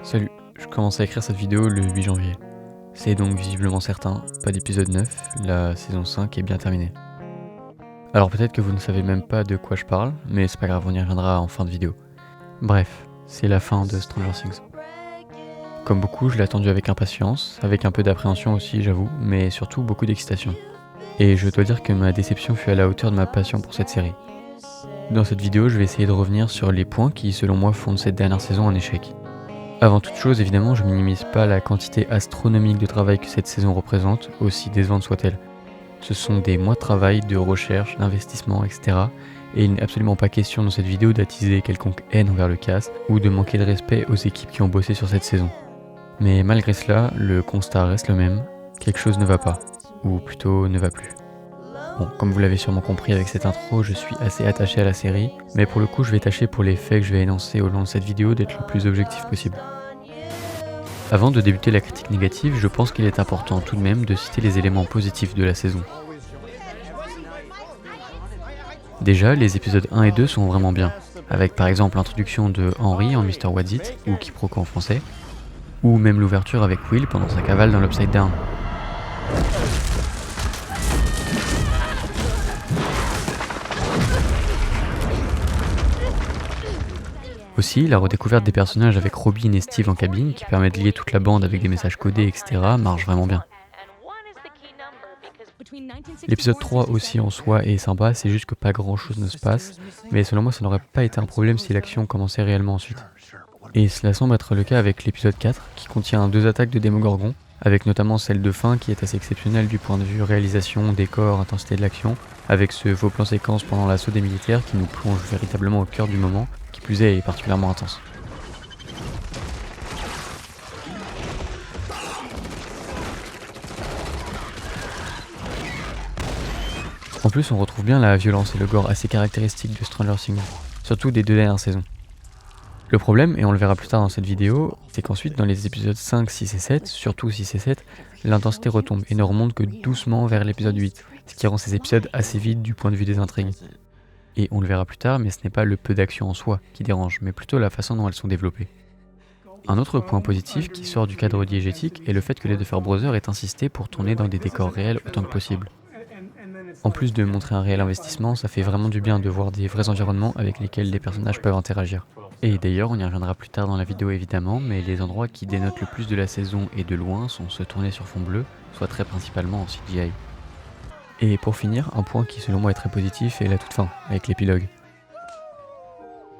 Salut, je commence à écrire cette vidéo le 8 janvier. C'est donc visiblement certain, pas d'épisode 9, la saison 5 est bien terminée. Alors peut-être que vous ne savez même pas de quoi je parle, mais c'est pas grave, on y reviendra en fin de vidéo. Bref, c'est la fin de Stranger Things. Comme beaucoup, je l'ai attendu avec impatience, avec un peu d'appréhension aussi j'avoue, mais surtout beaucoup d'excitation. Et je dois dire que ma déception fut à la hauteur de ma passion pour cette série. Dans cette vidéo, je vais essayer de revenir sur les points qui, selon moi, font de cette dernière saison un échec. Avant toute chose, évidemment, je minimise pas la quantité astronomique de travail que cette saison représente, aussi décevante soit-elle. Ce sont des mois de travail, de recherche, d'investissement, etc. Et il n'est absolument pas question dans cette vidéo d'attiser quelconque haine envers le cast ou de manquer de respect aux équipes qui ont bossé sur cette saison. Mais malgré cela, le constat reste le même, quelque chose ne va pas, ou plutôt ne va plus. Bon, comme vous l'avez sûrement compris avec cette intro, je suis assez attaché à la série, mais pour le coup je vais tâcher pour les faits que je vais énoncer au long de cette vidéo d'être le plus objectif possible. Avant de débuter la critique négative, je pense qu'il est important tout de même de citer les éléments positifs de la saison. Déjà, les épisodes 1 et 2 sont vraiment bien, avec par exemple l'introduction de Henry en Mr. What's It, ou Quiproquo en français, ou même l'ouverture avec Will pendant sa cavale dans l'Upside Down. Aussi, la redécouverte des personnages avec Robin et Steve en cabine, qui permet de lier toute la bande avec des messages codés, etc., marche vraiment bien. L'épisode 3 aussi en soi est sympa, c'est juste que pas grand chose ne se passe, mais selon moi ça n'aurait pas été un problème si l'action commençait réellement ensuite. Et cela semble être le cas avec l'épisode 4, qui contient 2 attaques de Démogorgon, avec notamment celle de fin qui est assez exceptionnelle du point de vue réalisation, décor, intensité de l'action, avec ce faux plan séquence pendant l'assaut des militaires qui nous plonge véritablement au cœur du moment, qui plus est particulièrement intense. En plus, on retrouve bien la violence et le gore assez caractéristiques de Stranger Things, surtout des 2 dernières saisons. Le problème, et on le verra plus tard dans cette vidéo, c'est qu'ensuite dans les épisodes 5, 6 et 7, surtout 6 et 7, l'intensité retombe et ne remonte que doucement vers l'épisode 8, ce qui rend ces épisodes assez vides du point de vue des intrigues. Et on le verra plus tard, mais ce n'est pas le peu d'action en soi qui dérange, mais plutôt la façon dont elles sont développées. Un autre point positif qui sort du cadre diégétique est le fait que les Duffer Brothers aient insisté pour tourner dans des décors réels autant que possible. En plus de montrer un réel investissement, ça fait vraiment du bien de voir des vrais environnements avec lesquels les personnages peuvent interagir. Et d'ailleurs, on y reviendra plus tard dans la vidéo évidemment, mais les endroits qui dénotent le plus de la saison et de loin sont ceux tournés sur fond bleu, soit très principalement en CGI. Et pour finir, un point qui selon moi est très positif est la toute fin, avec l'épilogue.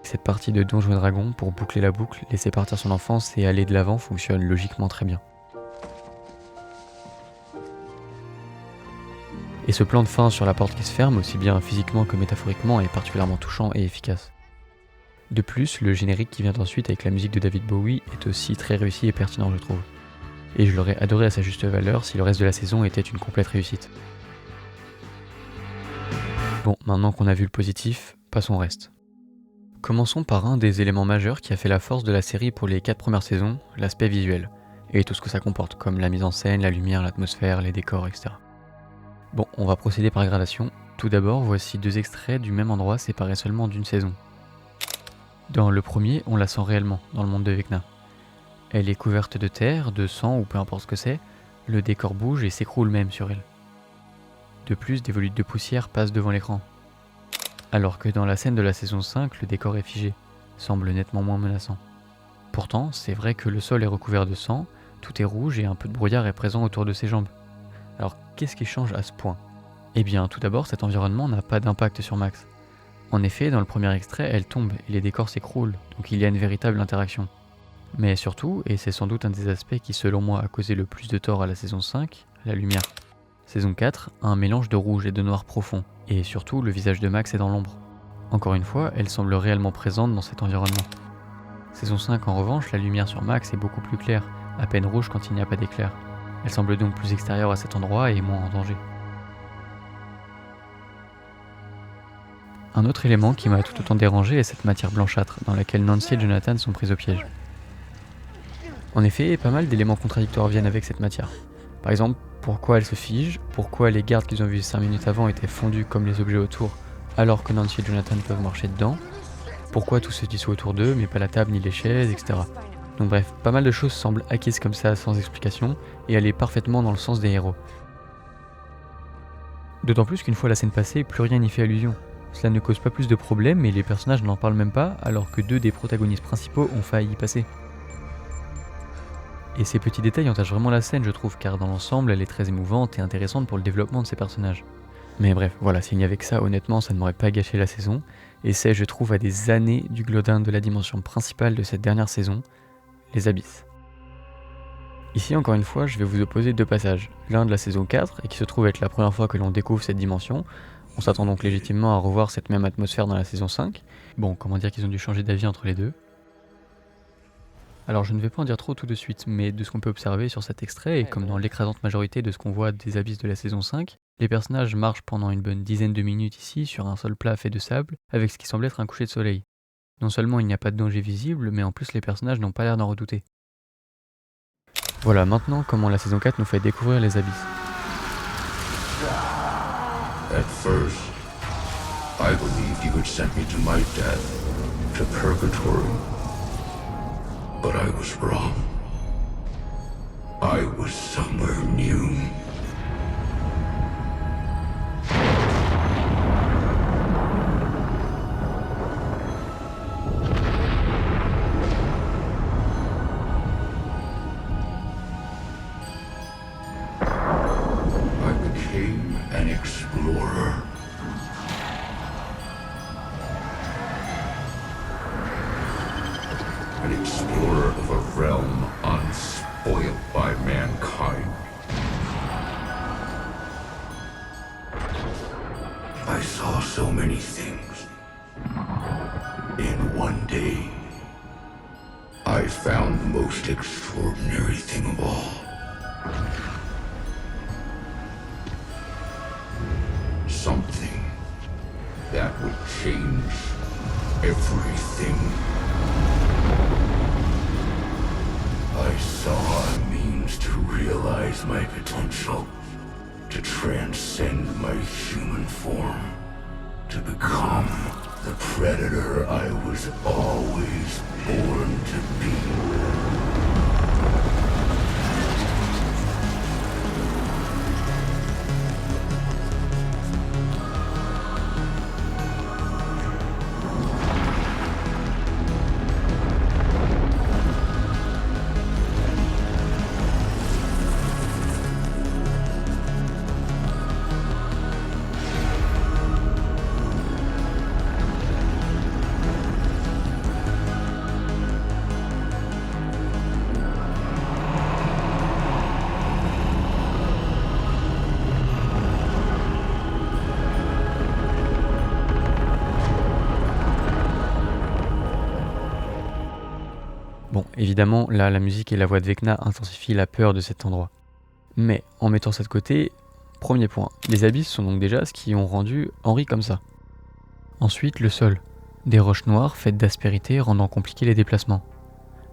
Cette partie de Donjons et Dragons, pour boucler la boucle, laisser partir son enfance et aller de l'avant fonctionne logiquement très bien. Et ce plan de fin sur la porte qui se ferme, aussi bien physiquement que métaphoriquement, est particulièrement touchant et efficace. De plus, le générique qui vient ensuite avec la musique de David Bowie est aussi très réussi et pertinent je trouve. Et je l'aurais adoré à sa juste valeur si le reste de la saison était une complète réussite. Bon, maintenant qu'on a vu le positif, passons au reste. Commençons par un des éléments majeurs qui a fait la force de la série pour les 4 premières saisons, l'aspect visuel, et tout ce que ça comporte, comme la mise en scène, la lumière, l'atmosphère, les décors, etc. Bon, on va procéder par gradation. Tout d'abord, voici 2 extraits du même endroit séparés seulement d'une saison. Dans le premier, on la sent réellement, dans le monde de Vecna. Elle est couverte de terre, de sang ou peu importe ce que c'est, le décor bouge et s'écroule même sur elle. De plus, des volutes de poussière passent devant l'écran. Alors que dans la scène de la saison 5, le décor est figé, semble nettement moins menaçant. Pourtant, c'est vrai que le sol est recouvert de sang, tout est rouge et un peu de brouillard est présent autour de ses jambes. Alors qu'est-ce qui change à ce point ? Eh bien, tout d'abord, cet environnement n'a pas d'impact sur Max. En effet, dans le premier extrait, elle tombe et les décors s'écroulent, donc il y a une véritable interaction. Mais surtout, et c'est sans doute un des aspects qui selon moi a causé le plus de tort à la saison 5, la lumière. Saison 4, un mélange de rouge et de noir profond, et surtout le visage de Max est dans l'ombre. Encore une fois, elle semble réellement présente dans cet environnement. Saison 5 en revanche, la lumière sur Max est beaucoup plus claire, à peine rouge quand il n'y a pas d'éclair. Elle semble donc plus extérieure à cet endroit et moins en danger. Un autre élément qui m'a tout autant dérangé est cette matière blanchâtre dans laquelle Nancy et Jonathan sont pris au piège. En effet, pas mal d'éléments contradictoires viennent avec cette matière. Par exemple, pourquoi elle se fige, pourquoi les gardes qu'ils ont vus 5 minutes avant étaient fondus comme les objets autour alors que Nancy et Jonathan peuvent marcher dedans, pourquoi tout se dissout autour d'eux mais pas la table ni les chaises, etc. Donc bref, pas mal de choses semblent acquises comme ça sans explication, et aller parfaitement dans le sens des héros. D'autant plus qu'une fois la scène passée, plus rien n'y fait allusion. Cela ne cause pas plus de problèmes et les personnages n'en parlent même pas, alors que 2 des protagonistes principaux ont failli y passer. Et ces petits détails entachent vraiment la scène, je trouve, car dans l'ensemble, elle est très émouvante et intéressante pour le développement de ces personnages. Mais bref, voilà, s'il n'y avait que ça, honnêtement, ça ne m'aurait pas gâché la saison, et c'est, je trouve, à des années du Glodin de la dimension principale de cette dernière saison, les abysses. Ici, encore une fois, je vais vous opposer 2 passages, l'un de la saison 4, et qui se trouve être la première fois que l'on découvre cette dimension. On s'attend donc légitimement à revoir cette même atmosphère dans la saison 5. Bon, comment dire qu'ils ont dû changer d'avis entre les deux. Alors je ne vais pas en dire trop tout de suite, mais de ce qu'on peut observer sur cet extrait, et comme dans l'écrasante majorité de ce qu'on voit des abysses de la saison 5, les personnages marchent pendant une bonne dizaine de minutes ici sur un sol plat fait de sable, avec ce qui semble être un coucher de soleil. Non seulement il n'y a pas de danger visible, mais en plus les personnages n'ont pas l'air d'en redouter. Voilà maintenant comment la saison 4 nous fait découvrir les abysses. At first, I believed you would send me to my death, to purgatory. But I was wrong. I was somewhere new. I became an explorer. An explorer of a realm unspoiled by mankind. I saw so many things. In one day, I found the most extraordinary thing of all. Something that would change everything. I saw a means to realize my potential, to transcend my human form, to become the predator I was always born to be. Bon, évidemment, là, la musique et la voix de Vecna intensifient la peur de cet endroit. Mais, en mettant ça de côté, premier point, les abysses sont donc déjà ce qui ont rendu Henry comme ça. Ensuite, le sol. Des roches noires faites d'aspérité rendant compliqués les déplacements.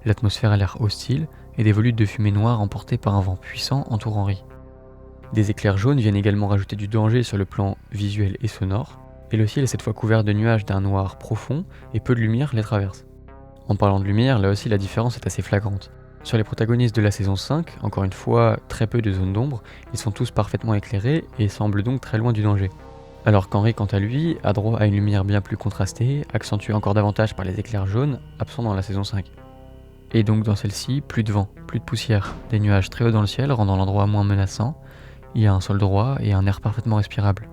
L'atmosphère a l'air hostile et des volutes de fumée noire emportées par un vent puissant entourent Henry. Des éclairs jaunes viennent également rajouter du danger sur le plan visuel et sonore, et le ciel est cette fois couvert de nuages d'un noir profond et peu de lumière les traverse. En parlant de lumière, là aussi la différence est assez flagrante. Sur les protagonistes de la saison 5, encore une fois, très peu de zones d'ombre, ils sont tous parfaitement éclairés et semblent donc très loin du danger. Alors qu'Henry, quant à lui, a droit à une lumière bien plus contrastée, accentuée encore davantage par les éclairs jaunes, absents dans la saison 5. Et donc dans celle-ci, plus de vent, plus de poussière, des nuages très hauts dans le ciel rendant l'endroit moins menaçant, il y a un sol droit et un air parfaitement respirable.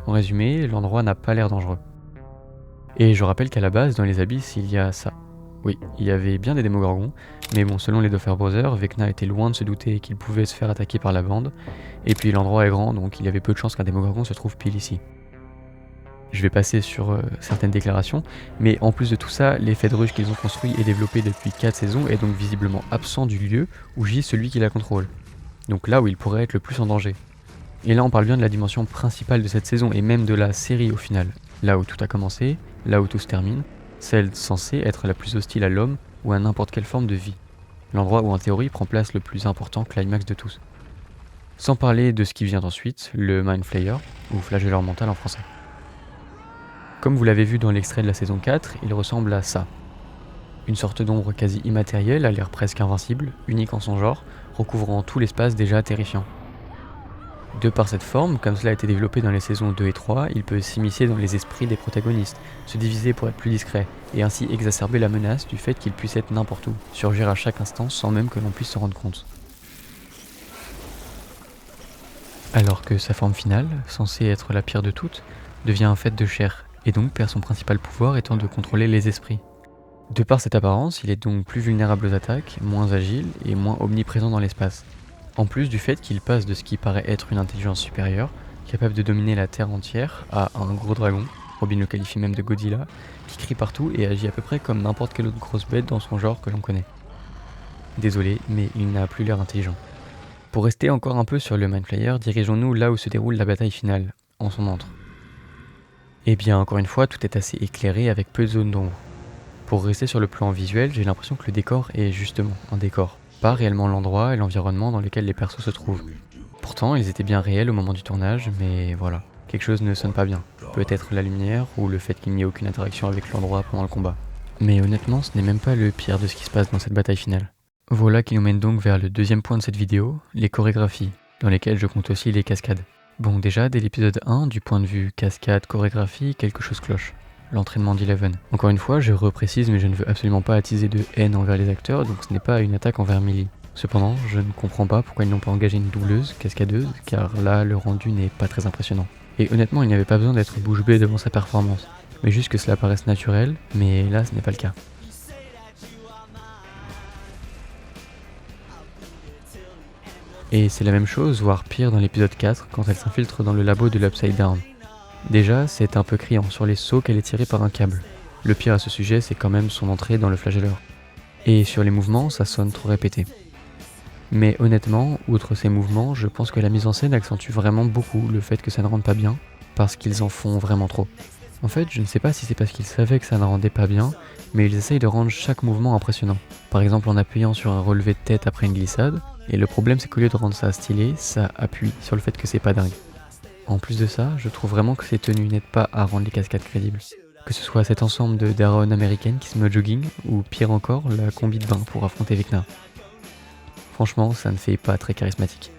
En résumé, l'endroit n'a pas l'air dangereux. Et je rappelle qu'à la base, dans les abysses, il y a ça. Oui, il y avait bien des démogorgons, mais bon, selon les Doffer Brothers, Vecna était loin de se douter qu'il pouvait se faire attaquer par la bande, et puis l'endroit est grand, donc il y avait peu de chances qu'un démogorgon se trouve pile ici. Je vais passer sur certaines déclarations, mais en plus de tout ça, l'effet de ruche qu'ils ont construit et développé depuis 4 saisons est donc visiblement absent du lieu où gît celui qui la contrôle. Donc là où il pourrait être le plus en danger. Et là on parle bien de la dimension principale de cette saison, et même de la série au final. Là où tout a commencé, là où tout se termine, celle censée être la plus hostile à l'homme ou à n'importe quelle forme de vie. L'endroit où en théorie prend place le plus important climax de tous. Sans parler de ce qui vient ensuite, le Mind Flayer, ou flagelleur mental en français. Comme vous l'avez vu dans l'extrait de la saison 4, il ressemble à ça. Une sorte d'ombre quasi immatérielle, à l'air presque invincible, unique en son genre, recouvrant tout l'espace déjà terrifiant. De par cette forme, comme cela a été développé dans les saisons 2 et 3, il peut s'immiscer dans les esprits des protagonistes, se diviser pour être plus discret, et ainsi exacerber la menace du fait qu'il puisse être n'importe où, surgir à chaque instant sans même que l'on puisse s'en rendre compte. Alors que sa forme finale, censée être la pire de toutes, devient un fait de chair, et donc perd son principal pouvoir étant de contrôler les esprits. De par cette apparence, il est donc plus vulnérable aux attaques, moins agile et moins omniprésent dans l'espace. En plus du fait qu'il passe de ce qui paraît être une intelligence supérieure, capable de dominer la Terre entière, à un gros dragon, Robin le qualifie même de Godzilla, qui crie partout et agit à peu près comme n'importe quelle autre grosse bête dans son genre que l'on connaît. Désolé, mais il n'a plus l'air intelligent. Pour rester encore un peu sur le Mind Flayer, dirigeons-nous là où se déroule la bataille finale, en son antre. Eh bien, encore une fois, tout est assez éclairé avec peu de zones d'ombre. Pour rester sur le plan visuel, j'ai l'impression que le décor est justement un décor, pas réellement l'endroit et l'environnement dans lequel les persos se trouvent. Pourtant, ils étaient bien réels au moment du tournage, mais voilà, quelque chose ne sonne pas bien. Peut-être la lumière ou le fait qu'il n'y ait aucune interaction avec l'endroit pendant le combat. Mais honnêtement, ce n'est même pas le pire de ce qui se passe dans cette bataille finale. Voilà qui nous mène donc vers le deuxième point de cette vidéo, les chorégraphies, dans lesquelles je compte aussi les cascades. Bon, déjà, dès l'épisode 1, du point de vue cascade, chorégraphie, quelque chose cloche. L'entraînement d'Eleven. Encore une fois, je reprécise, mais je ne veux absolument pas attiser de haine envers les acteurs, donc ce n'est pas une attaque envers Millie. Cependant, je ne comprends pas pourquoi ils n'ont pas engagé une doubleuse, cascadeuse, car là, le rendu n'est pas très impressionnant. Et honnêtement, il n'y avait pas besoin d'être bouche bée devant sa performance, mais juste que cela paraisse naturel, mais là, ce n'est pas le cas. Et c'est la même chose, voire pire dans l'épisode 4, quand elle s'infiltre dans le labo de l'Upside Down. Déjà, c'est un peu criant sur les sauts qu'elle est tirée par un câble. Le pire à ce sujet, c'est quand même son entrée dans le flagelleur. Et sur les mouvements, ça sonne trop répété. Mais honnêtement, outre ces mouvements, je pense que la mise en scène accentue vraiment beaucoup le fait que ça ne rende pas bien, parce qu'ils en font vraiment trop. En fait, je ne sais pas si c'est parce qu'ils savaient que ça ne rendait pas bien, mais ils essayent de rendre chaque mouvement impressionnant. Par exemple en appuyant sur un relevé de tête après une glissade, et le problème c'est qu'au lieu de rendre ça stylé, ça appuie sur le fait que c'est pas dingue. En plus de ça, je trouve vraiment que ces tenues n'aident pas à rendre les cascades crédibles. Que ce soit cet ensemble de daronnes américaines qui se met au jogging, ou pire encore, la combi de bain pour affronter Vecna. Franchement, ça ne fait pas très charismatique.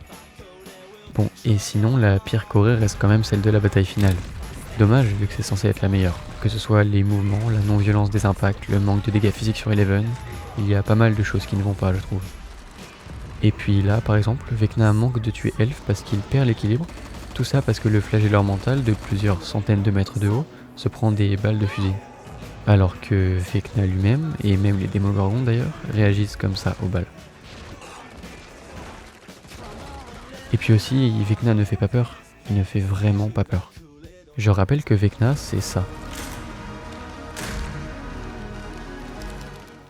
Bon, et sinon, la pire choré reste quand même celle de la bataille finale. Dommage vu que c'est censé être la meilleure. Que ce soit les mouvements, la non-violence des impacts, le manque de dégâts physiques sur Eleven, il y a pas mal de choses qui ne vont pas, je trouve. Et puis là, par exemple, Vecna manque de tuer Elf parce qu'il perd l'équilibre. Tout ça parce que le flagelleur mental de plusieurs centaines de mètres de haut se prend des balles de fusil. Alors que Vecna lui-même, et même les Démogorgons d'ailleurs, réagissent comme ça aux balles. Et puis aussi, Vecna ne fait pas peur. Il ne fait vraiment pas peur. Je rappelle que Vecna, c'est ça.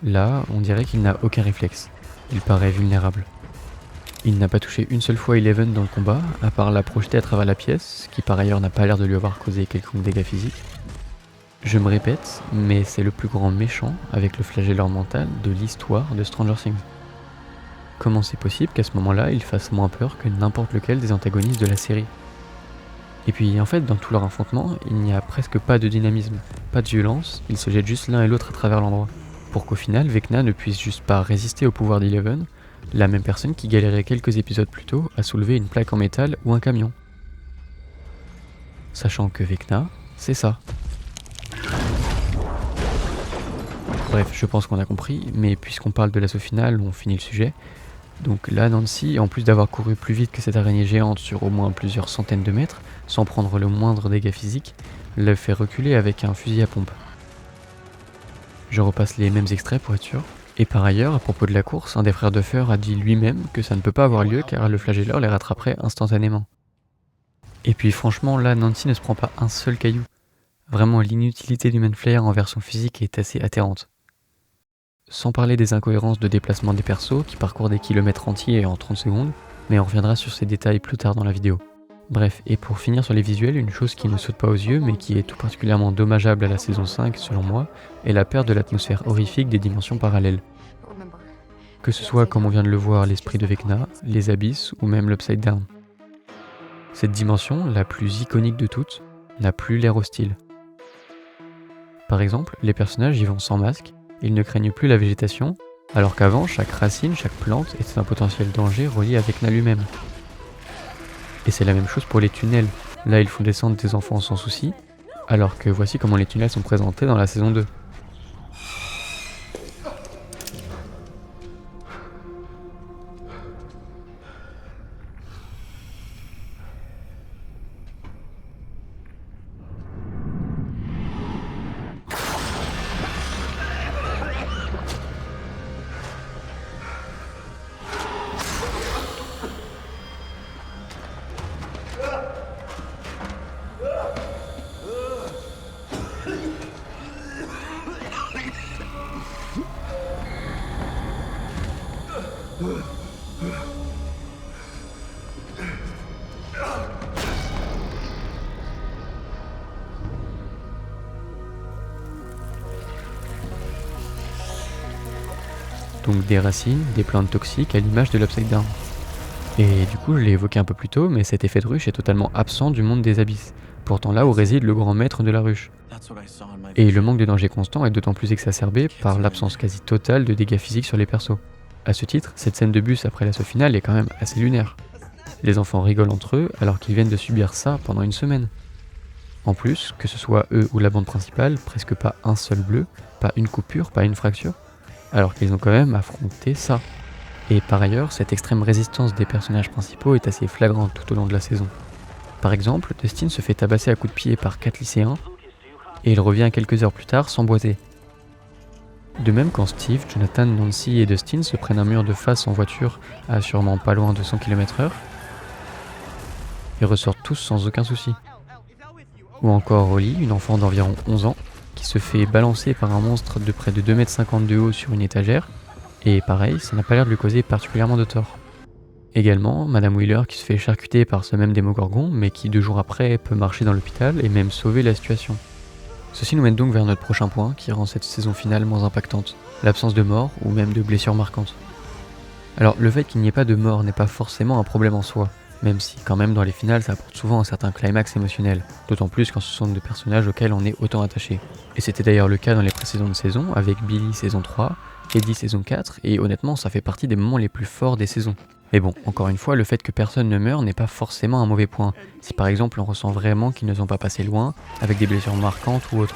Là, on dirait qu'il n'a aucun réflexe. Il paraît vulnérable. Il n'a pas touché une seule fois Eleven dans le combat, à part la projeter à travers la pièce, qui par ailleurs n'a pas l'air de lui avoir causé quelconque dégâts physiques. Je me répète, mais c'est le plus grand méchant avec le flagelleur mental de l'histoire de Stranger Things. Comment c'est possible qu'à ce moment-là, il fasse moins peur que n'importe lequel des antagonistes de la série? Et puis en fait, dans tout leur affrontement, il n'y a presque pas de dynamisme, pas de violence, ils se jettent juste l'un et l'autre à travers l'endroit. Pour qu'au final, Vecna ne puisse juste pas résister au pouvoir d'Eleven, la même personne qui galérait quelques épisodes plus tôt à soulever une plaque en métal ou un camion. Sachant que Vecna, c'est ça. Bref, je pense qu'on a compris, mais puisqu'on parle de l'assaut final, on finit le sujet. Donc là, Nancy, en plus d'avoir couru plus vite que cette araignée géante sur au moins plusieurs centaines de mètres, sans prendre le moindre dégât physique, le fait reculer avec un fusil à pompe. Je repasse les mêmes extraits pour être sûr. Et par ailleurs, à propos de la course, un des frères Duffer a dit lui-même que ça ne peut pas avoir lieu car le flagelleur les rattraperait instantanément. Et puis franchement, là, Nancy ne se prend pas un seul caillou. Vraiment, l'inutilité du Mind Flayer en version physique est assez atterrante. Sans parler des incohérences de déplacement des persos qui parcourent des kilomètres entiers en 30 secondes, mais on reviendra sur ces détails plus tard dans la vidéo. Bref, et pour finir sur les visuels, une chose qui ne saute pas aux yeux mais qui est tout particulièrement dommageable à la saison 5 selon moi, est la perte de l'atmosphère horrifique des dimensions parallèles. Que ce soit comme on vient de le voir l'esprit de Vecna, les abysses ou même l'Upside Down. Cette dimension, la plus iconique de toutes, n'a plus l'air hostile. Par exemple, les personnages y vont sans masque, Ils ne craignent plus la végétation, alors qu'avant, chaque racine, chaque plante était un potentiel danger relié à Vecna lui-même. Et c'est la même chose pour les tunnels. Là, ils font descendre des enfants sans souci, alors que voici comment les tunnels sont présentés dans la saison 2. Donc des racines, des plantes toxiques à l'image de l'Upside Down. Et du coup, je l'ai évoqué un peu plus tôt, mais cet effet de ruche est totalement absent du monde des abysses, pourtant là où réside le grand maître de la ruche. Et le manque de danger constant est d'autant plus exacerbé par l'absence quasi totale de dégâts physiques sur les persos. A ce titre, cette scène de bus après l'assaut final est quand même assez lunaire. Les enfants rigolent entre eux alors qu'ils viennent de subir ça pendant une semaine. En plus, que ce soit eux ou la bande principale, presque pas un seul bleu, pas une coupure, pas une fracture, alors qu'ils ont quand même affronté ça. Et par ailleurs, cette extrême résistance des personnages principaux est assez flagrante tout au long de la saison. Par exemple, Dustin se fait tabasser à coups de pied par 4 lycéens, et il revient quelques heures plus tard sans boiter. De même quand Steve, Jonathan, Nancy et Dustin se prennent un mur de face en voiture à sûrement pas loin de 100 km/h, ils ressortent tous sans aucun souci. Ou encore Holly, une enfant d'environ 11 ans, qui se fait balancer par un monstre de près de 2,50 m de haut sur une étagère, et pareil, ça n'a pas l'air de lui causer particulièrement de tort. Également, Madame Wheeler qui se fait charcuter par ce même Démogorgon, mais qui 2 jours après peut marcher dans l'hôpital et même sauver la situation. Ceci nous mène donc vers notre prochain point qui rend cette saison finale moins impactante, l'absence de mort ou même de blessures marquantes. Alors le fait qu'il n'y ait pas de mort n'est pas forcément un problème en soi, même si quand même dans les finales ça apporte souvent un certain climax émotionnel, d'autant plus quand ce sont des personnages auxquels on est autant attaché. Et c'était d'ailleurs le cas dans les précédentes saisons, avec Billy saison 3, Eddie saison 4, et honnêtement ça fait partie des moments les plus forts des saisons. Mais bon, encore une fois, le fait que personne ne meure n'est pas forcément un mauvais point, si par exemple on ressent vraiment qu'ils ne sont pas passés loin, avec des blessures marquantes ou autres.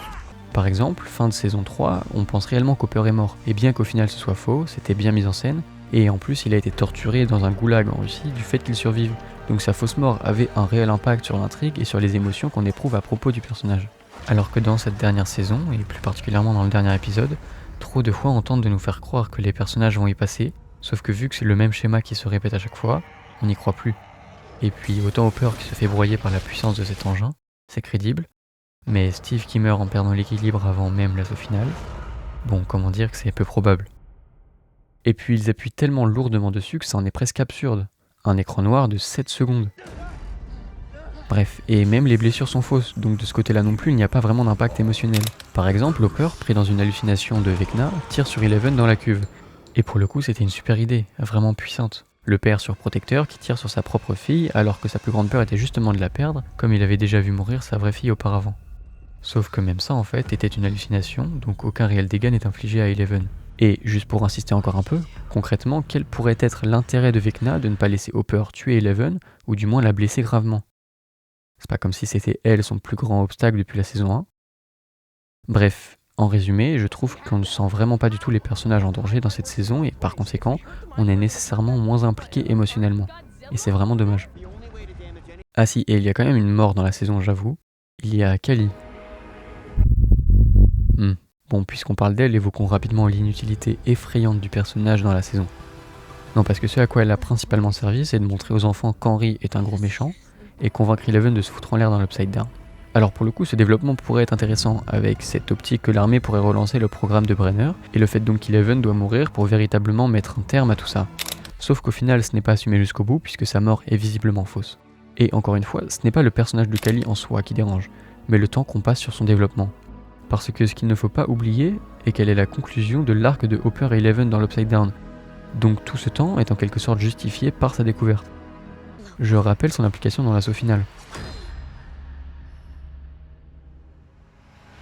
Par exemple, fin de saison 3, on pense réellement qu'Hopper est mort, et bien qu'au final ce soit faux, c'était bien mis en scène, et en plus il a été torturé dans un goulag en Russie du fait qu'il survive, donc sa fausse mort avait un réel impact sur l'intrigue et sur les émotions qu'on éprouve à propos du personnage. Alors que dans cette dernière saison, et plus particulièrement dans le dernier épisode, trop de fois on tente de nous faire croire que les personnages vont y passer, sauf que vu que c'est le même schéma qui se répète à chaque fois, on n'y croit plus. Et puis autant Hopper qui se fait broyer par la puissance de cet engin, c'est crédible, mais Steve qui meurt en perdant l'équilibre avant même l'assaut final, bon, comment dire que c'est peu probable. Et puis ils appuient tellement lourdement dessus que ça en est presque absurde. Un écran noir de 7 secondes. Bref, et même les blessures sont fausses, donc de ce côté-là non plus il n'y a pas vraiment d'impact émotionnel. Par exemple, Hopper, pris dans une hallucination de Vecna, tire sur Eleven dans la cuve. Et pour le coup c'était une super idée, vraiment puissante. Le père surprotecteur qui tire sur sa propre fille alors que sa plus grande peur était justement de la perdre, comme il avait déjà vu mourir sa vraie fille auparavant. Sauf que même ça en fait était une hallucination, donc aucun réel dégât n'est infligé à Eleven. Et juste pour insister encore un peu, concrètement quel pourrait être l'intérêt de Vecna de ne pas laisser Hopper tuer Eleven, ou du moins la blesser gravement? C'est pas comme si c'était elle son plus grand obstacle depuis la saison 1. Bref, en résumé, je trouve qu'on ne sent vraiment pas du tout les personnages en danger dans cette saison et par conséquent, on est nécessairement moins impliqué émotionnellement. Et c'est vraiment dommage. Ah si, et il y a quand même une mort dans la saison, j'avoue. Il y a Kali. Bon, puisqu'on parle d'elle, évoquons rapidement l'inutilité effrayante du personnage dans la saison. Non, parce que ce à quoi elle a principalement servi, c'est de montrer aux enfants qu'Henry est un gros méchant, et convaincre Eleven de se foutre en l'air dans l'Upside Down. Alors pour le coup, ce développement pourrait être intéressant, avec cette optique que l'armée pourrait relancer le programme de Brenner, et le fait donc qu'Eleven doit mourir pour véritablement mettre un terme à tout ça. Sauf qu'au final, ce n'est pas assumé jusqu'au bout, puisque sa mort est visiblement fausse. Et encore une fois, ce n'est pas le personnage de Kali en soi qui dérange, mais le temps qu'on passe sur son développement. Parce que ce qu'il ne faut pas oublier est qu'elle est la conclusion de l'arc de Hopper et Eleven dans l'Upside Down. Donc tout ce temps est en quelque sorte justifié par sa découverte. Je rappelle son implication dans l'assaut final.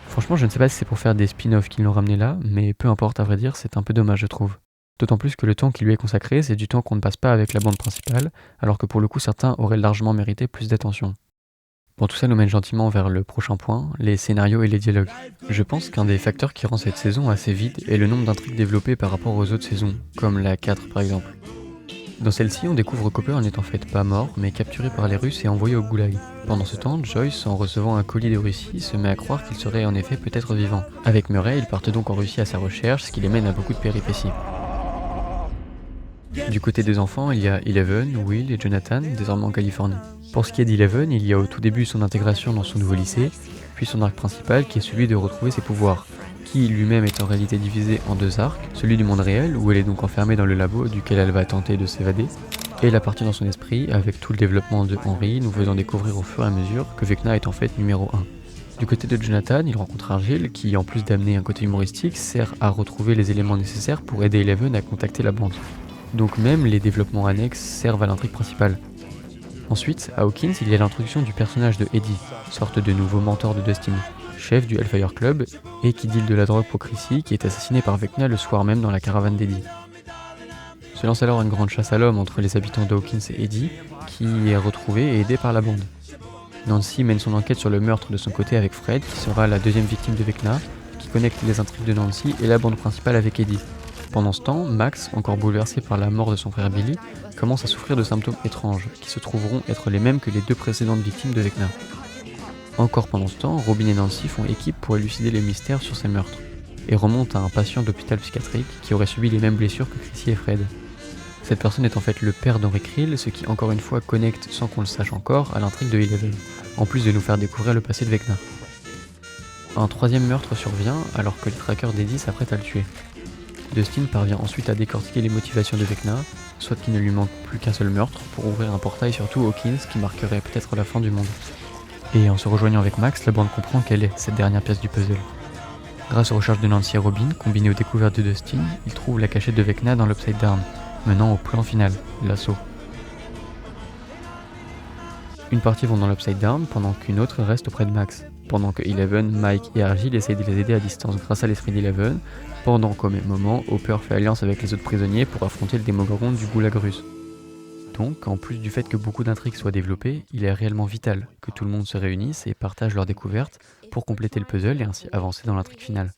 Franchement, Franchement, je ne sais pas si c'est pour faire des spin-offs qu'ils l'ont ramené là, mais peu importe, à vrai dire, c'est un peu dommage, je trouve. D'autant plus que le temps qui lui est consacré, c'est du temps qu'on ne passe pas avec la bande principale, alors que pour le coup, certains auraient largement mérité plus d'attention. Bon, tout ça nous mène gentiment vers le prochain point, les scénarios et les dialogues. Je pense qu'un des facteurs qui rend cette saison assez vide est le nombre d'intrigues développées par rapport aux autres saisons, comme la 4 par exemple. Dans celle-ci, on découvre qu'Hopper n'est en fait pas mort, mais capturé par les Russes et envoyé au goulag. Pendant ce temps, Joyce, en recevant un colis de Russie, se met à croire qu'il serait en effet peut-être vivant. Avec Murray, ils partent donc en Russie à sa recherche, ce qui les mène à beaucoup de péripéties. Du côté des enfants, il y a Eleven, Will et Jonathan, désormais en Californie. Pour ce qui est d'Eleven, il y a au tout début son intégration dans son nouveau lycée, puis son arc principal qui est celui de retrouver ses pouvoirs, qui lui-même est en réalité divisé en deux arcs, celui du monde réel, où elle est donc enfermée dans le labo duquel elle va tenter de s'évader, et la partie dans son esprit, avec tout le développement de Henry, nous faisant découvrir au fur et à mesure que Vecna est en fait numéro 1. Du côté de Jonathan, il rencontre Argyle, qui en plus d'amener un côté humoristique, sert à retrouver les éléments nécessaires pour aider Eleven à contacter la bande. Donc même les développements annexes servent à l'intrigue principale. Ensuite, à Hawkins, il y a l'introduction du personnage de Eddie, sorte de nouveau mentor de Dustin, chef du Hellfire Club, et qui deal de la drogue pour Chrissy, qui est assassiné par Vecna le soir même dans la caravane d'Eddie. Se lance alors une grande chasse à l'homme entre les habitants de Hawkins et Eddie, qui est retrouvé et aidé par la bande. Nancy mène son enquête sur le meurtre de son côté avec Fred, qui sera la deuxième victime de Vecna, qui connecte les intrigues de Nancy et la bande principale avec Eddie. Pendant ce temps, Max, encore bouleversé par la mort de son frère Billy, commence à souffrir de symptômes étranges, qui se trouveront être les mêmes que les deux précédentes victimes de Vecna. Encore pendant ce temps, Robin et Nancy font équipe pour élucider les mystères sur ces meurtres, et remontent à un patient d'hôpital psychiatrique qui aurait subi les mêmes blessures que Chrissy et Fred. Cette personne est en fait le père d'Henry Creel, ce qui encore une fois connecte, sans qu'on le sache encore, à l'intrigue de Eleven, en plus de nous faire découvrir le passé de Vecna. Un troisième meurtre survient alors que les traqueurs d'Eddie s'apprêtent à le tuer. Dustin parvient ensuite à décortiquer les motivations de Vecna, soit qu'il ne lui manque plus qu'un seul meurtre pour ouvrir un portail sur tout Hawkins qui marquerait peut-être la fin du monde. Et en se rejoignant avec Max, la bande comprend quelle est cette dernière pièce du puzzle. Grâce aux recherches de Nancy et Robin, combinées aux découvertes de Dustin, ils trouvent la cachette de Vecna dans l'Upside Down, menant au plan final, l'assaut. Une partie vont dans l'Upside Down pendant qu'une autre reste auprès de Max, pendant que Eleven, Mike et Argyle essayent de les aider à distance grâce à l'esprit d'Eleven, pendant qu'au même moment, Hopper fait alliance avec les autres prisonniers pour affronter le Démogorgon du goulag russe. Donc, en plus du fait que beaucoup d'intrigues soient développées, il est réellement vital que tout le monde se réunisse et partage leurs découvertes pour compléter le puzzle et ainsi avancer dans l'intrigue finale.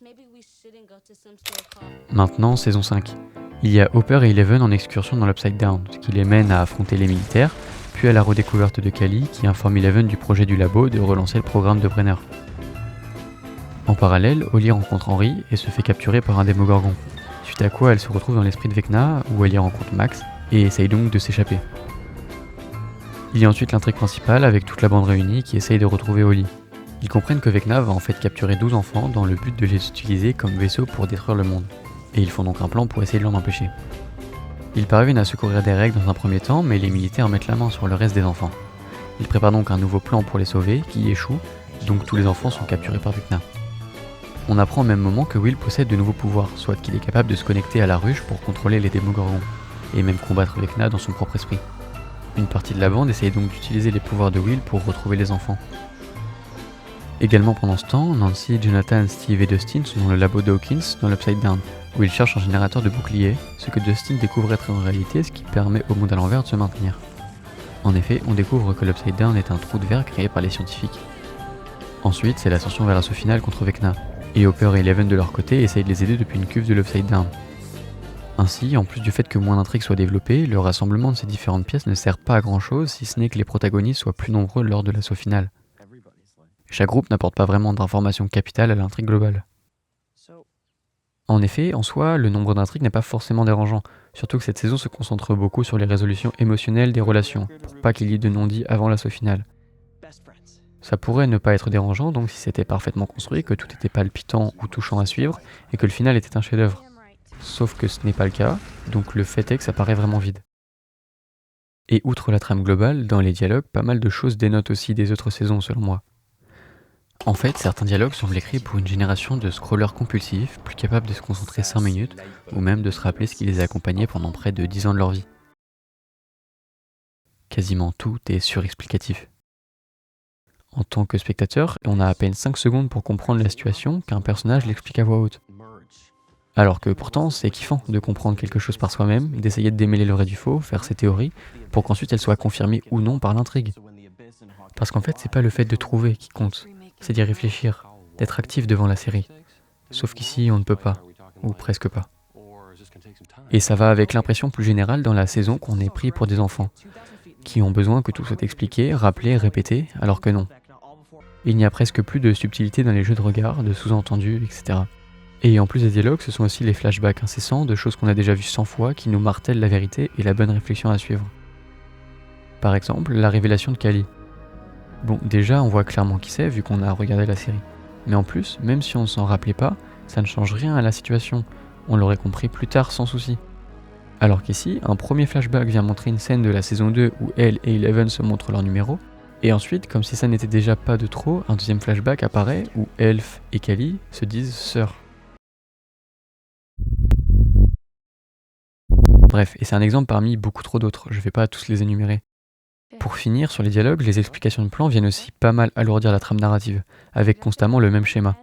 Maintenant, saison 5. Il y a Hopper et Eleven en excursion dans l'Upside Down, ce qui les mène à affronter les militaires, puis à la redécouverte de Cally qui informe Eleven du projet du labo de relancer le programme de Brenner. En parallèle, Holly rencontre Henry et se fait capturer par un Démogorgon, suite à quoi elle se retrouve dans l'esprit de Vecna où elle y rencontre Max et essaye donc de s'échapper. Il y a ensuite l'intrigue principale avec toute la bande réunie qui essaye de retrouver Holly. Ils comprennent que Vecna va en fait capturer 12 enfants dans le but de les utiliser comme vaisseau pour détruire le monde, et ils font donc un plan pour essayer de l'en empêcher. Ils parviennent à secourir des règles dans un premier temps, mais les militaires mettent la main sur le reste des enfants. Ils préparent donc un nouveau plan pour les sauver, qui échoue, donc tous les enfants sont capturés par Vecna. On apprend au même moment que Will possède de nouveaux pouvoirs, soit qu'il est capable de se connecter à la ruche pour contrôler les Démogorgons, et même combattre Vecna dans son propre esprit. Une partie de la bande essaye donc d'utiliser les pouvoirs de Will pour retrouver les enfants. Également pendant ce temps, Nancy, Jonathan, Steve et Dustin sont dans le labo de Hawkins dans l'Upside Down, où ils cherchent un générateur de boucliers, ce que Dustin découvre être en réalité ce qui permet au monde à l'envers de se maintenir. En effet, on découvre que l'Upside Down est un trou de verre créé par les scientifiques. Ensuite, c'est l'ascension vers l'assaut final contre Vecna, et Hopper et Eleven de leur côté essayent de les aider depuis une cuve de l'Upside Down. Ainsi, en plus du fait que moins d'intrigues soient développées, le rassemblement de ces différentes pièces ne sert pas à grand chose si ce n'est que les protagonistes soient plus nombreux lors de l'assaut final. Chaque groupe n'apporte pas vraiment d'informations capitales à l'intrigue globale. En effet, en soi, le nombre d'intrigues n'est pas forcément dérangeant, surtout que cette saison se concentre beaucoup sur les résolutions émotionnelles des relations, pour pas qu'il y ait de non-dits avant l'assaut final. Ça pourrait ne pas être dérangeant donc si c'était parfaitement construit, que tout était palpitant ou touchant à suivre, et que le final était un chef-d'œuvre. Sauf que ce n'est pas le cas, donc le fait est que ça paraît vraiment vide. Et outre la trame globale, dans les dialogues, pas mal de choses dénotent aussi des autres saisons selon moi. En fait, certains dialogues semblent écrits pour une génération de scrollers compulsifs, plus capables de se concentrer 5 minutes, ou même de se rappeler ce qui les a accompagnés pendant près de 10 ans de leur vie. Quasiment tout est surexplicatif. En tant que spectateur, on a à peine 5 secondes pour comprendre la situation qu'un personnage l'explique à voix haute. Alors que pourtant, c'est kiffant de comprendre quelque chose par soi-même, d'essayer de démêler le vrai du faux, faire ses théories, pour qu'ensuite elles soient confirmées ou non par l'intrigue. Parce qu'en fait, c'est pas le fait de trouver qui compte, c'est d'y réfléchir, d'être actif devant la série. Sauf qu'ici, on ne peut pas, ou presque pas. Et ça va avec l'impression plus générale dans la saison qu'on est pris pour des enfants, qui ont besoin que tout soit expliqué, rappelé, répété, alors que non. Il n'y a presque plus de subtilité dans les jeux de regard, de sous-entendus, etc. Et en plus des dialogues, ce sont aussi les flashbacks incessants de choses qu'on a déjà vues 100 fois qui nous martèlent la vérité et la bonne réflexion à suivre. Par exemple, la révélation de Kali. Bon, déjà, on voit clairement qui c'est vu qu'on a regardé la série. Mais en plus, même si on ne s'en rappelait pas, ça ne change rien à la situation. On l'aurait compris plus tard sans souci. Alors qu'ici, un premier flashback vient montrer une scène de la saison 2 où elle et Eleven se montrent leur numéro, et ensuite, comme si ça n'était déjà pas de trop, un deuxième flashback apparaît où Elf et Kali se disent sœurs. Bref, et c'est un exemple parmi beaucoup trop d'autres, je vais pas tous les énumérer. Pour finir, sur les dialogues, les explications de plans viennent aussi pas mal alourdir la trame narrative, avec constamment le même schéma.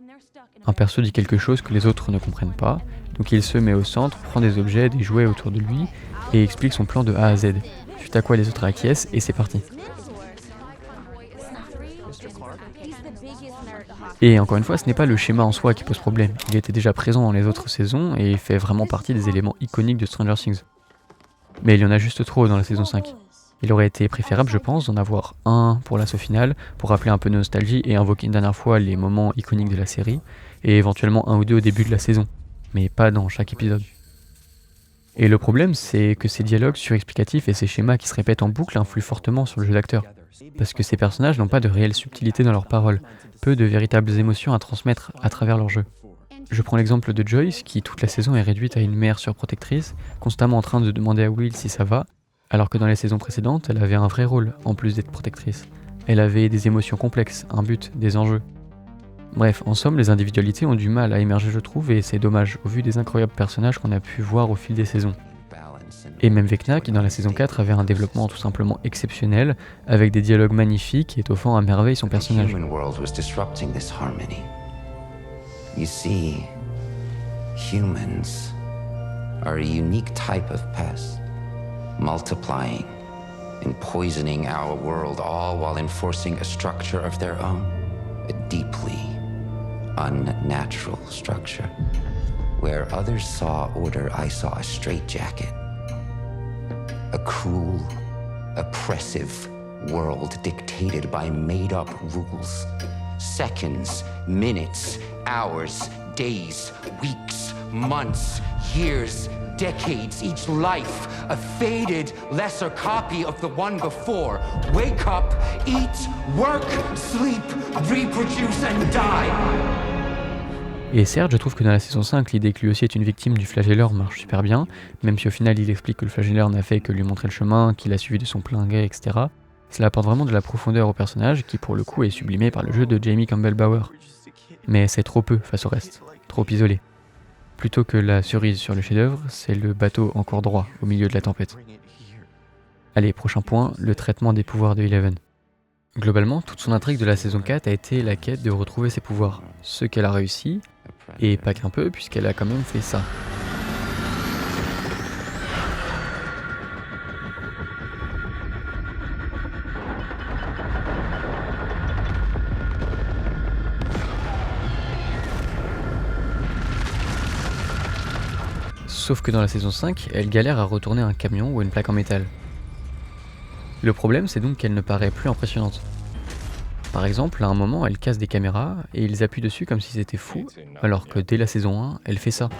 Un perso dit quelque chose que les autres ne comprennent pas, donc il se met au centre, prend des objets, des jouets autour de lui, et explique son plan de A à Z. Suite à quoi les autres acquiescent, et c'est parti. Et encore une fois, ce n'est pas le schéma en soi qui pose problème, il était déjà présent dans les autres saisons, et il fait vraiment partie des éléments iconiques de Stranger Things. Mais il y en a juste trop dans la saison 5. Il aurait été préférable, je pense, d'en avoir un pour l'assaut final, pour rappeler un peu de nostalgie et invoquer une dernière fois les moments iconiques de la série, et éventuellement un ou deux au début de la saison, mais pas dans chaque épisode. Et le problème, c'est que ces dialogues surexplicatifs et ces schémas qui se répètent en boucle influent fortement sur le jeu d'acteur, parce que ces personnages n'ont pas de réelle subtilité dans leurs paroles, peu de véritables émotions à transmettre à travers leur jeu. Je prends l'exemple de Joyce, qui toute la saison est réduite à une mère surprotectrice, constamment en train de demander à Will si ça va, alors que dans les saisons précédentes, elle avait un vrai rôle, en plus d'être protectrice. Elle avait des émotions complexes, un but, des enjeux. Bref, en somme, les individualités ont du mal à émerger, je trouve, et c'est dommage, au vu des incroyables personnages qu'on a pu voir au fil des saisons. Et même Vecna, qui dans la saison 4 avait un développement tout simplement exceptionnel, avec des dialogues magnifiques et étoffant à merveille son personnage. You see, humans are a unique type of pest, multiplying and poisoning our world, all while enforcing a structure of their own, a deeply unnatural structure. Where others saw order, I saw a straitjacket, a cruel, oppressive world dictated by made-up rules. Seconds, minutes, hours, days, weeks, months, years, decades, each life, a faded, lesser copy of the one before. Wake up, eat, work, sleep, reproduce and die. Et certes, je trouve que dans la saison 5, l'idée que lui aussi est une victime du flagelleur marche super bien, même si au final il explique que le flagelleur n'a fait que lui montrer le chemin, qu'il a suivi de son plein gré, etc. Cela apporte vraiment de la profondeur au personnage qui pour le coup est sublimé par le jeu de Jamie Campbell-Bower. Mais c'est trop peu face au reste, trop isolé. Plutôt que la cerise sur le chef-d'œuvre, c'est le bateau encore droit au milieu de la tempête. Allez, prochain point, le traitement des pouvoirs de Eleven. Globalement, toute son intrigue de la saison 4 a été la quête de retrouver ses pouvoirs, ce qu'elle a réussi, et pas qu'un peu puisqu'elle a quand même fait ça. Sauf que dans la saison 5, elle galère à retourner un camion ou une plaque en métal. Le problème, c'est donc qu'elle ne paraît plus impressionnante. Par exemple, à un moment, elle casse des caméras et ils appuient dessus comme si c'était fou, alors que dès la saison 1, elle fait ça.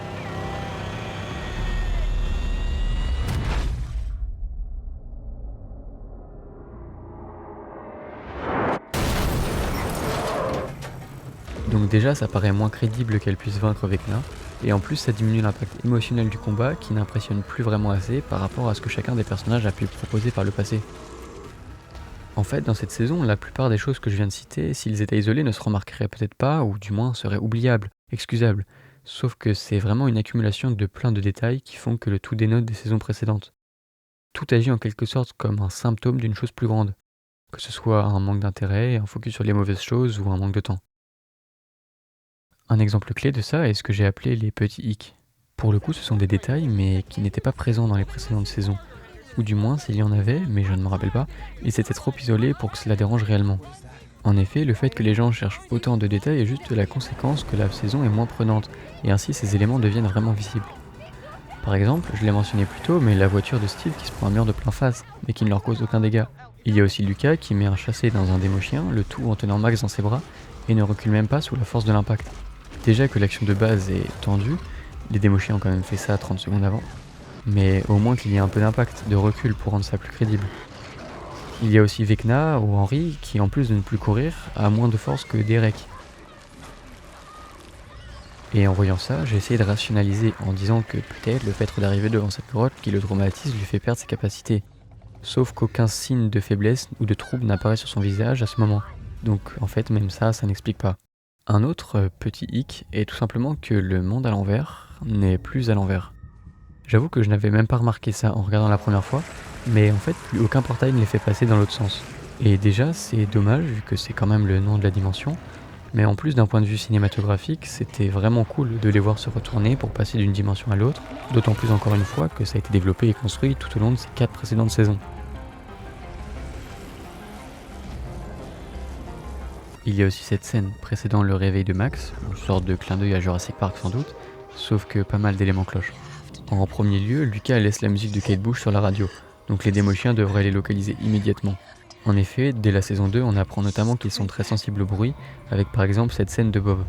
Donc déjà, ça paraît moins crédible qu'elle puisse vaincre Vecna, et en plus ça diminue l'impact émotionnel du combat qui n'impressionne plus vraiment assez par rapport à ce que chacun des personnages a pu proposer par le passé. En fait, dans cette saison, la plupart des choses que je viens de citer, s'ils étaient isolés, ne se remarqueraient peut-être pas, ou du moins seraient oubliables, excusables. Sauf que c'est vraiment une accumulation de plein de détails qui font que le tout dénote des saisons précédentes. Tout agit en quelque sorte comme un symptôme d'une chose plus grande. que ce soit un manque d'intérêt, un focus sur les mauvaises choses ou un manque de temps. Un exemple clé de ça est ce que j'ai appelé les petits hicks. Pour le coup, ce sont des détails, mais qui n'étaient pas présents dans les précédentes saisons. Ou du moins, s'il y en avait, mais je ne me rappelle pas, ils étaient trop isolés pour que cela dérange réellement. En effet, le fait que les gens cherchent autant de détails est juste la conséquence que la saison est moins prenante, et ainsi ces éléments deviennent vraiment visibles. Par exemple, je l'ai mentionné plus tôt, mais la voiture de Steve qui se prend un mur de plein face, mais qui ne leur cause aucun dégât. Il y a aussi Lucas qui met un chassé dans un démo-chien, le tout en tenant Max dans ses bras, et ne recule même pas sous la force de l'impact. Déjà que l'action de base est tendue, les démo-chiens ont quand même fait ça 30 secondes avant, mais au moins qu'il y ait un peu d'impact, de recul pour rendre ça plus crédible. Il y a aussi Vecna ou Henry qui, en plus de ne plus courir, a moins de force que Derek. Et en voyant ça, j'ai essayé de rationaliser en disant que peut-être le fait d'arriver devant cette grotte qui le traumatise lui fait perdre ses capacités. Sauf qu'aucun signe de faiblesse ou de trouble n'apparaît sur son visage à ce moment. Donc en fait, même ça n'explique pas. Un autre petit hic est tout simplement que le monde à l'envers n'est plus à l'envers. J'avoue que je n'avais même pas remarqué ça en regardant la première fois, mais en fait, plus aucun portail ne les fait passer dans l'autre sens. Et déjà, c'est dommage vu que c'est quand même le nom de la dimension, mais en plus d'un point de vue cinématographique, c'était vraiment cool de les voir se retourner pour passer d'une dimension à l'autre, d'autant plus encore une fois que ça a été développé et construit tout au long de ces 4 précédentes saisons. Il y a aussi cette scène précédant le réveil de Max, une sorte de clin d'œil à Jurassic Park sans doute, sauf que pas mal d'éléments clochent. En premier lieu, Lucas laisse la musique de Kate Bush sur la radio, donc les démochiens devraient les localiser immédiatement. En effet, dès la saison 2, on apprend notamment qu'ils sont très sensibles au bruit, avec par exemple cette scène de Bob.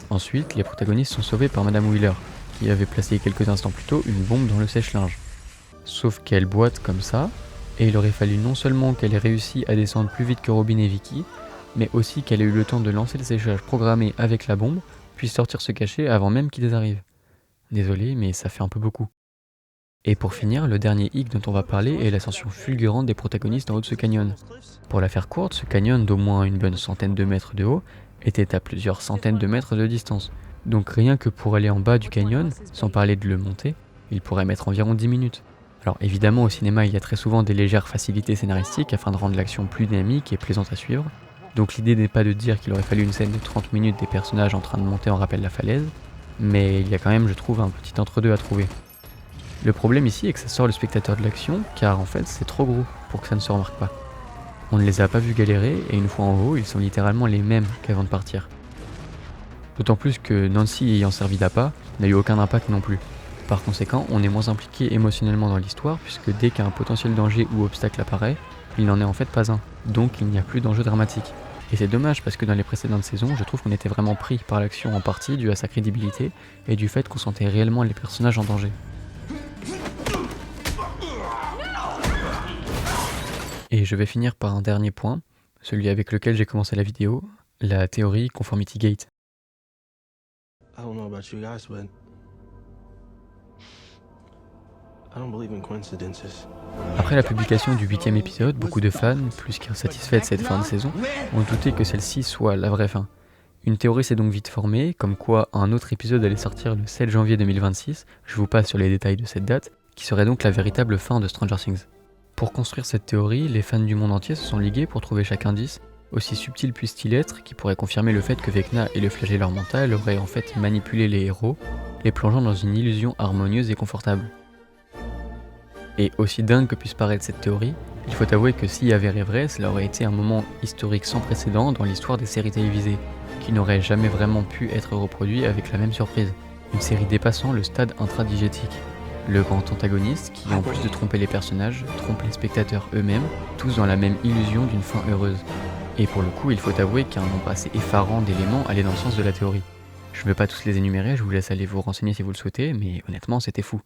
Ensuite, les protagonistes sont sauvés par Madame Wheeler, qui avait placé quelques instants plus tôt une bombe dans le sèche-linge. Sauf qu'elle boite comme ça, et il aurait fallu non seulement qu'elle ait réussi à descendre plus vite que Robin et Vicky, mais aussi qu'elle ait eu le temps de lancer le séchage programmé avec la bombe, puis sortir se cacher avant même qu'ils arrivent. Désolé, mais ça fait un peu beaucoup. Et pour finir, le dernier hic dont on va parler est l'ascension fulgurante des protagonistes en haut de ce canyon. Pour la faire courte, ce canyon d'au moins une bonne centaine de mètres de haut était à plusieurs centaines de mètres de distance. Donc rien que pour aller en bas du canyon, sans parler de le monter, il pourrait mettre environ 10 minutes. Alors évidemment au cinéma il y a très souvent des légères facilités scénaristiques afin de rendre l'action plus dynamique et plaisante à suivre. Donc l'idée n'est pas de dire qu'il aurait fallu une scène de 30 minutes des personnages en train de monter en rappel la falaise, mais il y a quand même je trouve un petit entre-deux à trouver. Le problème ici est que ça sort le spectateur de l'action, car en fait c'est trop gros pour que ça ne se remarque pas. On ne les a pas vus galérer, et une fois en haut, ils sont littéralement les mêmes qu'avant de partir. D'autant plus que Nancy ayant servi d'appât, n'a eu aucun impact non plus. Par conséquent, on est moins impliqué émotionnellement dans l'histoire, puisque dès qu'un potentiel danger ou obstacle apparaît, il n'en est en fait pas un, donc il n'y a plus d'enjeu dramatique. Et c'est dommage parce que dans les précédentes saisons, je trouve qu'on était vraiment pris par l'action en partie dû à sa crédibilité, et du fait qu'on sentait réellement les personnages en danger. Et je vais finir par un dernier point, celui avec lequel j'ai commencé la vidéo, la théorie Conformity Gate. I don't know about you guys, but I don't believe in coincidences. Après la publication du 8e épisode, beaucoup de fans, plus qu'insatisfaits de cette fin de saison, ont douté que celle-ci soit la vraie fin. Une théorie s'est donc vite formée, comme quoi un autre épisode allait sortir le 7 janvier 2026, je vous passe sur les détails de cette date, qui serait donc la véritable fin de Stranger Things. Pour construire cette théorie, les fans du monde entier se sont ligués pour trouver chaque indice, aussi subtil puisse-t-il être, qui pourrait confirmer le fait que Vecna et le flagelleur mental auraient en fait manipulé les héros, les plongeant dans une illusion harmonieuse et confortable. Et aussi dingue que puisse paraître cette théorie, il faut avouer que s'il y avait vrai, cela aurait été un moment historique sans précédent dans l'histoire des séries télévisées, qui n'aurait jamais vraiment pu être reproduit avec la même surprise. Une série dépassant le stade intradigétique. Le grand antagoniste qui, en plus de tromper les personnages, trompe les spectateurs eux-mêmes, tous dans la même illusion d'une fin heureuse. Et pour le coup, il faut avouer qu'un nombre assez effarant d'éléments allait dans le sens de la théorie. Je ne vais pas tous les énumérer, je vous laisse aller vous renseigner si vous le souhaitez, mais honnêtement, c'était fou.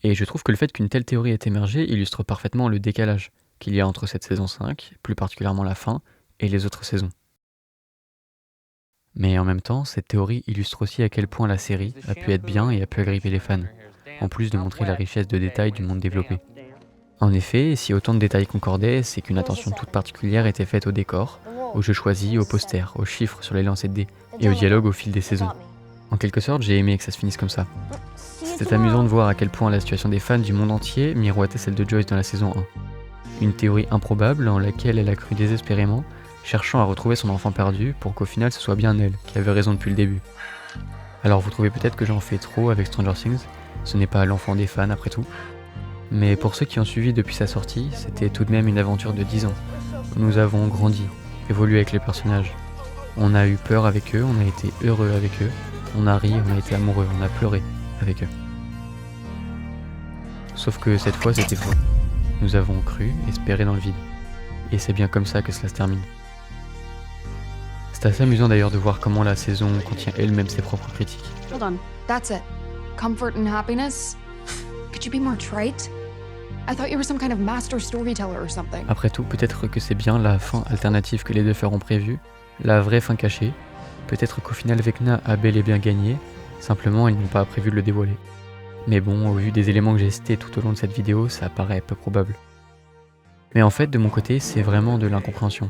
Et je trouve que le fait qu'une telle théorie ait émergé illustre parfaitement le décalage qu'il y a entre cette saison 5, plus particulièrement la fin, et les autres saisons. Mais en même temps, cette théorie illustre aussi à quel point la série a pu être bien et a pu agripper les fans, en plus de montrer la richesse de détails du monde développé. En effet, si autant de détails concordaient, c'est qu'une attention toute particulière était faite au décor, aux jeux choisis, aux posters, aux chiffres sur les lancers de dés et au dialogue au fil des saisons. En quelque sorte, j'ai aimé que ça se finisse comme ça. C'était amusant de voir à quel point la situation des fans du monde entier miroitait celle de Joyce dans la saison 1. Une théorie improbable en laquelle elle a cru désespérément, cherchant à retrouver son enfant perdu pour qu'au final ce soit bien elle qui avait raison depuis le début. Alors vous trouvez peut-être que j'en fais trop avec Stranger Things, ce n'est pas l'enfant des fans après tout. Mais pour ceux qui ont suivi depuis sa sortie, c'était tout de même une aventure de 10 ans. Nous avons grandi, évolué avec les personnages. On a eu peur avec eux, on a été heureux avec eux, on a ri, on a été amoureux, on a pleuré avec eux. Sauf que cette fois c'était faux. Nous avons cru, espéré dans le vide. Et c'est bien comme ça que cela se termine. C'est assez amusant d'ailleurs de voir comment la saison contient elle-même ses propres critiques. Hold on. That's it. Comfort and happiness? Could you be more trite? I thought you were some kind of master storyteller or something. Après tout, peut-être que c'est bien la fin alternative que les deux feront prévue, la vraie fin cachée. Peut-être qu'au final Vecna a bel et bien gagné, simplement ils n'ont pas prévu de le dévoiler. Mais bon, au vu des éléments que j'ai cités tout au long de cette vidéo, ça paraît peu probable. Mais en fait, de mon côté, c'est vraiment de l'incompréhension.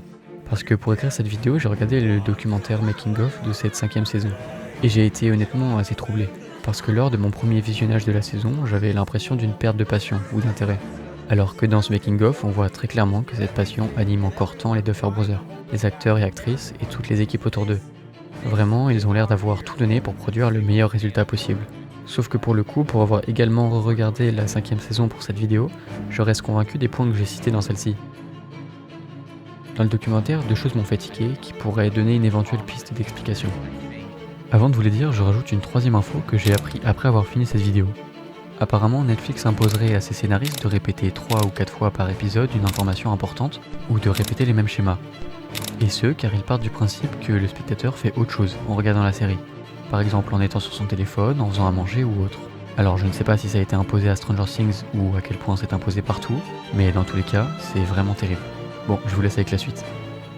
Parce que pour écrire cette vidéo, j'ai regardé le documentaire Making of de cette 5e saison. Et j'ai été honnêtement assez troublé. Parce que lors de mon premier visionnage de la saison, j'avais l'impression d'une perte de passion ou d'intérêt. Alors que dans ce Making of, on voit très clairement que cette passion anime encore tant les Duffer Brothers, les acteurs et actrices et toutes les équipes autour d'eux. Vraiment, ils ont l'air d'avoir tout donné pour produire le meilleur résultat possible. Sauf que pour le coup, pour avoir également regardé la 5e saison pour cette vidéo, je reste convaincu des points que j'ai cités dans celle-ci. Dans le documentaire, deux choses m'ont fait tiquer qui pourraient donner une éventuelle piste d'explication. Avant de vous les dire, je rajoute une troisième info que j'ai appris après avoir fini cette vidéo. Apparemment, Netflix imposerait à ses scénaristes de répéter 3 ou 4 fois par épisode une information importante ou de répéter les mêmes schémas. Et ce, car ils partent du principe que le spectateur fait autre chose en regardant la série. Par exemple en étant sur son téléphone, en faisant à manger ou autre. Alors je ne sais pas si ça a été imposé à Stranger Things ou à quel point c'est imposé partout, mais dans tous les cas, c'est vraiment terrible. Bon, je vous laisse avec la suite.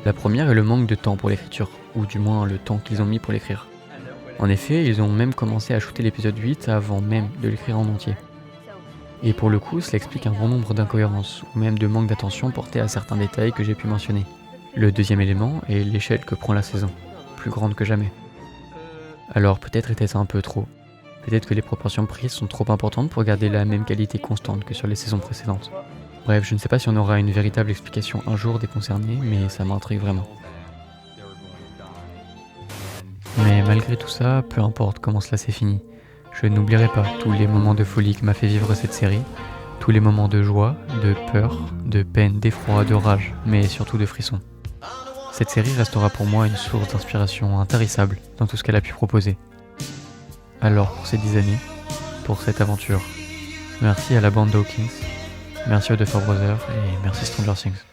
La première est le manque de temps pour l'écriture, ou du moins le temps qu'ils ont mis pour l'écrire. En effet, ils ont même commencé à shooter l'épisode 8 avant même de l'écrire en entier. Et pour le coup, cela explique un grand nombre d'incohérences, ou même de manque d'attention porté à certains détails que j'ai pu mentionner. Le deuxième élément est l'échelle que prend la saison, plus grande que jamais. Alors peut-être était-ce un peu trop. Peut-être que les proportions prises sont trop importantes pour garder la même qualité constante que sur les saisons précédentes. Bref, je ne sais pas si on aura une véritable explication un jour des concernés, mais ça m'intrigue vraiment. Mais malgré tout ça, peu importe comment cela s'est fini, je n'oublierai pas tous les moments de folie que m'a fait vivre cette série, tous les moments de joie, de peur, de peine, d'effroi, de rage, mais surtout de frissons. Cette série restera pour moi une source d'inspiration intarissable dans tout ce qu'elle a pu proposer. Alors pour ces 10 années, pour cette aventure, merci à la bande Dawkins, merci aux Duffer Brothers et merci Stranger Things.